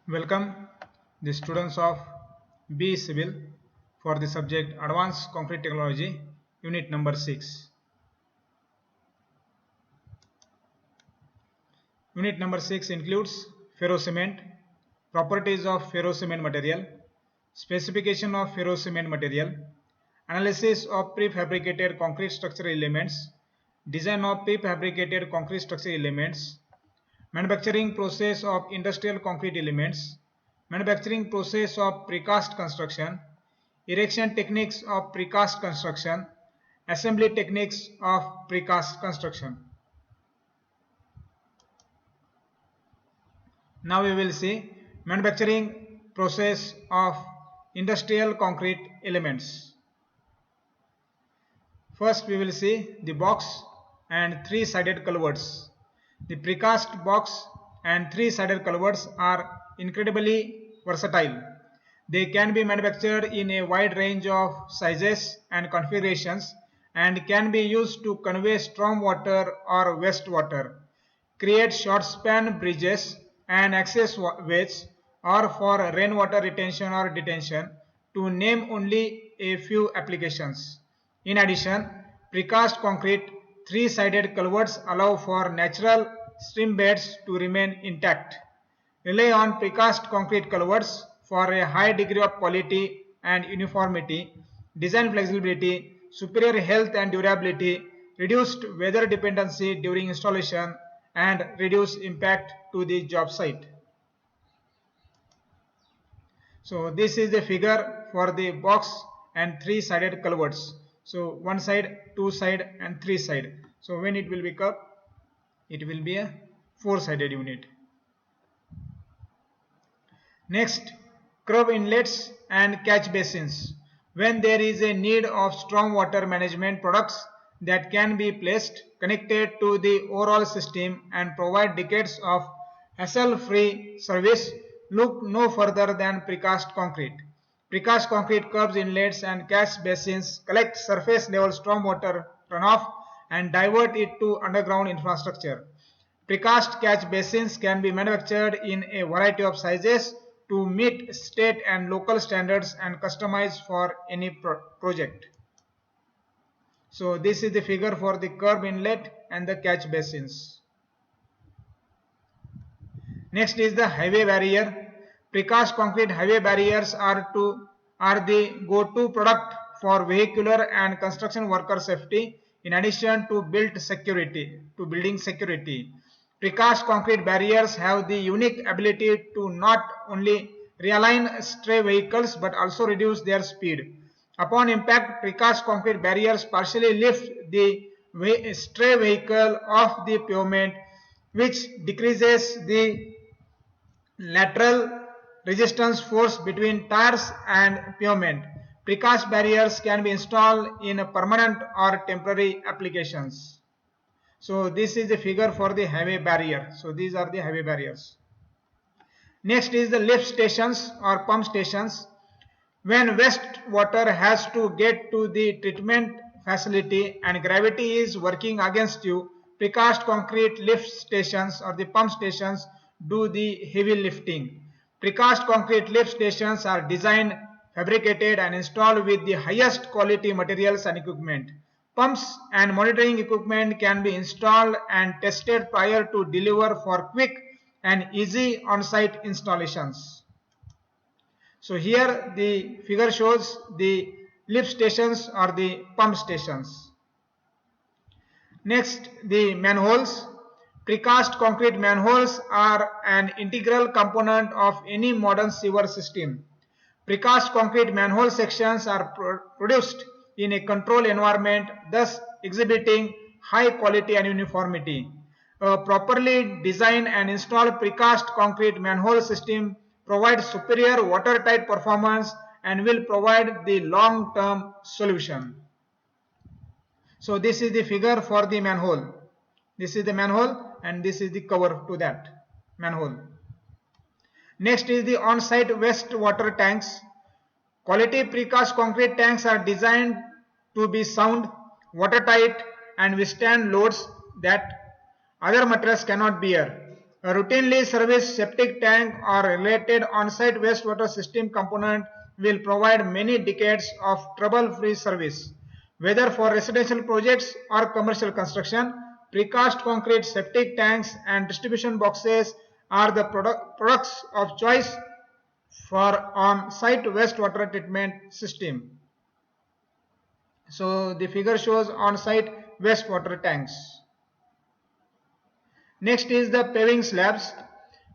Welcome the students of B Civil for the subject Advanced Concrete Technology, Unit number 6. Unit number 6 includes ferrocement, properties of ferrocement material, specification of ferrocement material, analysis of prefabricated concrete structural elements, design of prefabricated concrete structural elements, manufacturing process of industrial concrete elements, manufacturing process of precast construction, erection techniques of precast construction, assembly techniques of precast construction. Now we will see manufacturing process of industrial concrete elements. First we will see the box and three-sided culverts. The precast box and three-sided culverts are incredibly versatile. They can be manufactured in a wide range of sizes and configurations and can be used to convey storm water or wastewater, create short span bridges and access ways, or for rainwater retention or detention, to name only a few applications. In addition, precast concrete three-sided culverts allow for natural stream beds to remain intact. Rely on precast concrete culverts for a high degree of quality and uniformity, design flexibility, superior health and durability, reduced weather dependency during installation, and reduced impact to the job site. So this is the figure for the box and three-sided culverts. So one side, two side and three side. So when it will be cup, it will be a four-sided unit. Next, curb inlets and catch basins. When there is a need of stormwater management products that can be placed connected to the overall system and provide decades of hassle-free service, look no further than precast concrete. Precast concrete curbs, inlets and catch basins collect surface level stormwater runoff and divert it to underground infrastructure. Precast catch basins can be manufactured in a variety of sizes to meet state and local standards and customized for any project. So this is the figure for the curb inlet and the catch basins. Next is the highway barrier. Precast concrete highway barriers are the go-to product for vehicular and construction worker safety in addition to building security. Precast concrete barriers have the unique ability to not only realign stray vehicles but also reduce their speed. Upon impact, precast concrete barriers partially lift the stray vehicle off the pavement, which decreases the lateral resistance force between tires and pavement. Precast barriers can be installed in permanent or temporary applications. So this is the figure for the highway barrier. So these are the highway barriers. Next is the lift stations or pump stations. When wastewater has to get to the treatment facility and gravity is working against you, precast concrete lift stations or the pump stations do the heavy lifting. Precast concrete lift stations are designed, fabricated and installed with the highest quality materials and equipment. Pumps and monitoring equipment can be installed and tested prior to deliver for quick and easy on-site installations. So here the figure shows the lift stations or the pump stations. Next, the manholes. Precast concrete manholes are an integral component of any modern sewer system. Precast concrete manhole sections are produced in a controlled environment, thus exhibiting high quality and uniformity. A properly designed and installed precast concrete manhole system provides superior watertight performance and will provide the long-term solution. So this is the figure for the manhole. This is the manhole and this is the cover to that manhole. Next is the on-site wastewater tanks. Quality precast concrete tanks are designed to be sound, watertight and withstand loads that other materials cannot bear. A routinely serviced septic tank or related on-site wastewater system component will provide many decades of trouble-free service. Whether for residential projects or commercial construction, precast concrete septic tanks and distribution boxes are the products of choice for on-site wastewater treatment system. So the figure shows on-site wastewater tanks. Next is the paving slabs.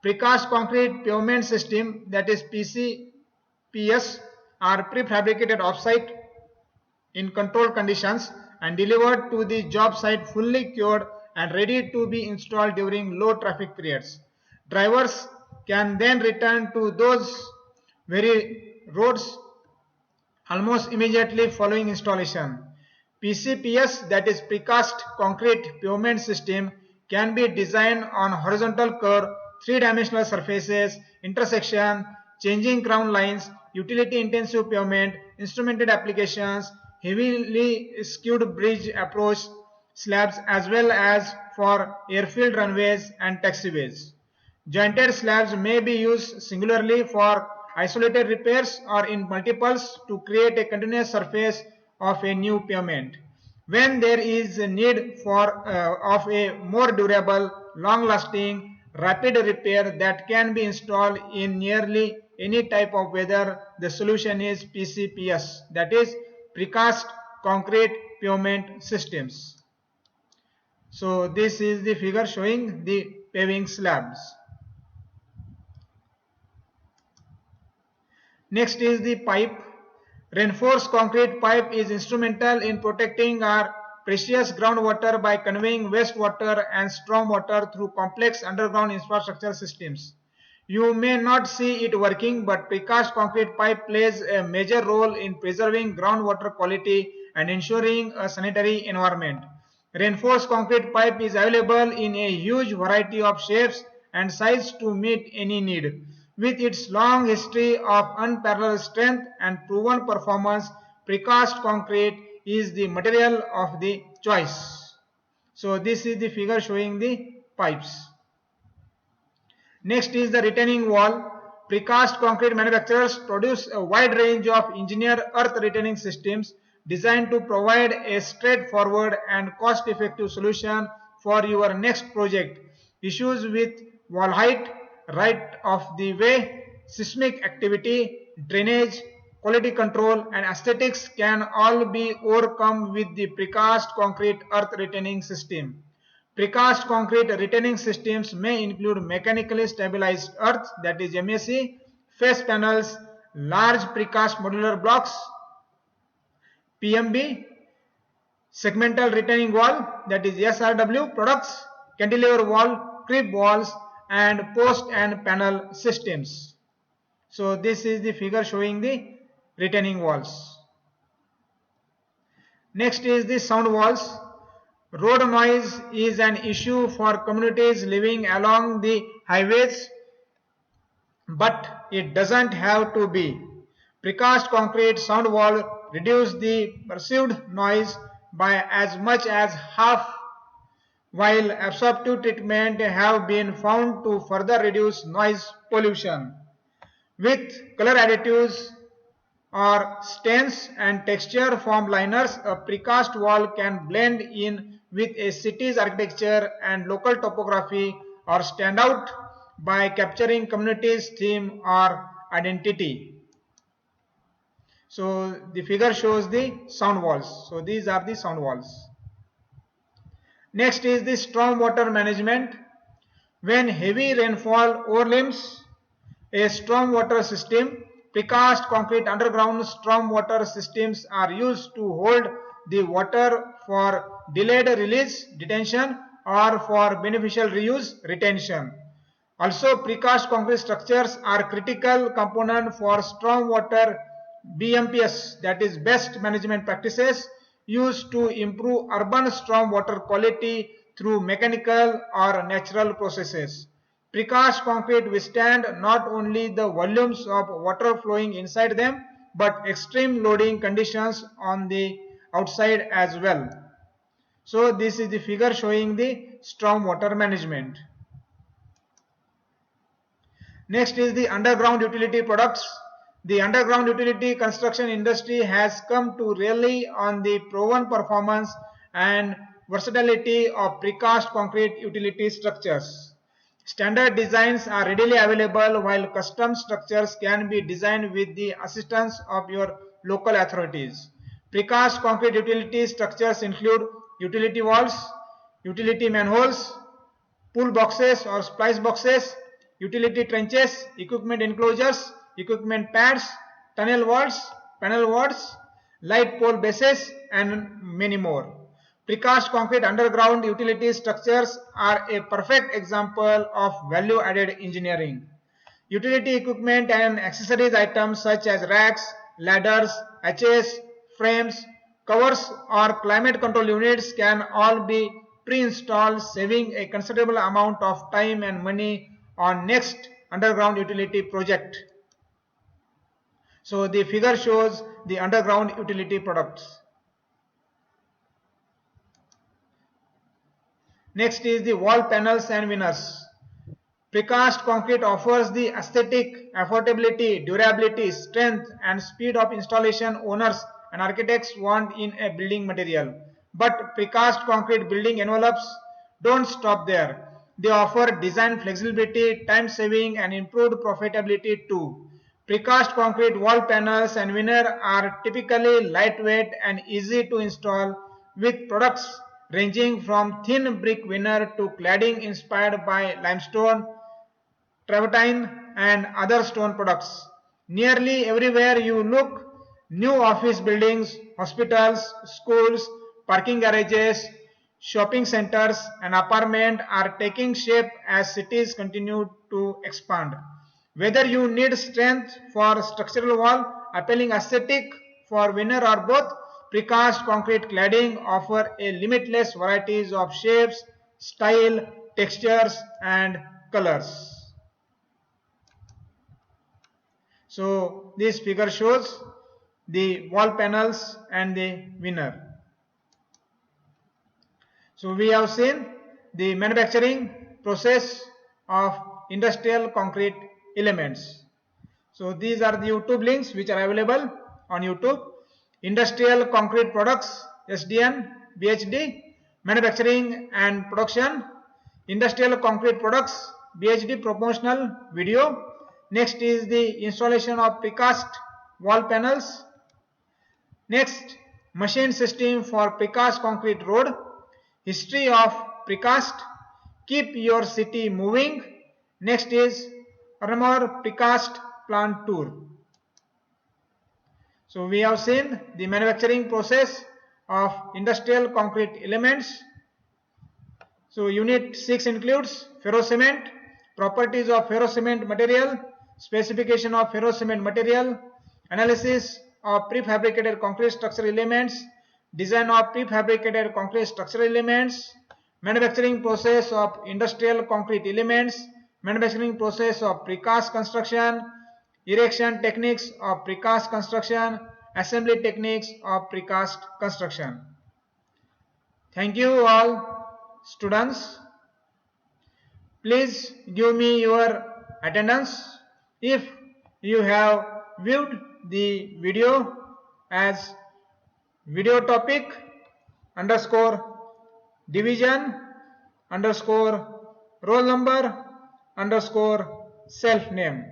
Precast concrete pavement system, that is PCPS, are prefabricated off-site in controlled conditions and delivered to the job site fully cured and ready to be installed during low traffic periods. Drivers can then return to those very roads almost immediately following installation. PCPS, that is precast concrete pavement system, can be designed on horizontal curve, three-dimensional surfaces, intersection, changing crown lines, utility intensive pavement, instrumented applications, heavily skewed bridge approach slabs, as well as for airfield runways and taxiways. Jointed slabs may be used singularly for isolated repairs or in multiples to create a continuous surface of a new pavement. When there is a need of a more durable, long-lasting, rapid repair that can be installed in nearly any type of weather, the solution is PCPS, that is precast concrete pavement systems. So this is the figure showing the paving slabs. Next is the pipe. Reinforced concrete pipe is instrumental in protecting our precious groundwater by conveying wastewater and stormwater through complex underground infrastructure systems. You may not see it working, but precast concrete pipe plays a major role in preserving groundwater quality and ensuring a sanitary environment. Reinforced concrete pipe is available in a huge variety of shapes and sizes to meet any need. With its long history of unparalleled strength and proven performance, precast concrete is the material of the choice. So this is the figure showing the pipes. Next is the retaining wall. Precast concrete manufacturers produce a wide range of engineered earth retaining systems designed to provide a straightforward and cost-effective solution for your next project. Issues with wall height, right of the way, seismic activity, drainage, quality control, and aesthetics can all be overcome with the precast concrete earth retaining system. Precast concrete retaining systems may include mechanically stabilized earth, that is MSE, face panels, large precast modular blocks, PMB, segmental retaining wall, that is SRW products, cantilever wall, crib walls, and post and panel systems. So this is the figure showing the retaining walls. Next is the sound walls. Road noise is an issue for communities living along the highways, but it doesn't have to be. Precast concrete sound wall reduce the perceived noise by as much as half, while absorptive treatment have been found to further reduce noise pollution. With color additives or stains and texture form liners, a precast wall can blend in with a city's architecture and local topography or stand out by capturing community's theme or identity. So the figure shows the sound walls. So these are the sound walls. Next is the stormwater management. When heavy rainfall overwhelms a stormwater system, precast concrete underground stormwater systems are used to hold the water for delayed release detention or for beneficial reuse retention. Also, precast concrete structures are critical component for stormwater BMPS, that is best management practices, used to improve urban stormwater quality through mechanical or natural processes. Precast concrete withstand not only the volumes of water flowing inside them, but extreme loading conditions on the outside as well. So this is the figure showing the stormwater management. Next is the underground utility products. The underground utility construction industry has come to rely on the proven performance and versatility of precast concrete utility structures. Standard designs are readily available, while custom structures can be designed with the assistance of your local authorities. Precast concrete utility structures include utility walls, utility manholes, pull boxes or splice boxes, utility trenches, equipment enclosures, equipment pads, tunnel walls, panel walls, light pole bases, and many more. Precast concrete underground utility structures are a perfect example of value-added engineering. Utility equipment and accessories items such as racks, ladders, hatches, frames, covers, or climate control units can all be pre-installed, saving a considerable amount of time and money on next underground utility project. So the figure shows the underground utility products. Next is the wall panels and winners. Precast concrete offers the aesthetic, affordability, durability, strength, and speed of installation owners and architects want in a building material. But precast concrete building envelopes don't stop there. They offer design flexibility, time saving, and improved profitability too. Precast concrete wall panels and veneer are typically lightweight and easy to install, with products ranging from thin brick veneer to cladding inspired by limestone, travertine, and other stone products. Nearly everywhere you look, new office buildings, hospitals, schools, parking garages, shopping centers, and apartments are taking shape as cities continue to expand. Whether you need strength for structural wall, appealing aesthetic for veneer, or both, precast concrete cladding offer a limitless varieties of shapes, style, textures, and colors. So this figure shows the wall panels and the veneer. So we have seen the manufacturing process of industrial concrete elements. So these are the YouTube links which are available on YouTube. Industrial concrete products, SDN, BHD, manufacturing and production, industrial concrete products, BHD promotional video. Next is the installation of precast wall panels. Next, machine system for precast concrete road, history of precast, keep your city moving. Next is Armor precast plant tour. So we have seen the manufacturing process of industrial concrete elements. So unit 6 includes ferrocement, properties of ferrocement material, specification of ferrocement material, analysis of prefabricated concrete structural elements, design of prefabricated concrete structural elements, manufacturing process of industrial concrete elements, manufacturing process of precast construction, erection techniques of precast construction, assembly techniques of precast construction. Thank you all students. Please give me your attendance if you have viewed the video as video topic underscore division underscore roll number underscore self name.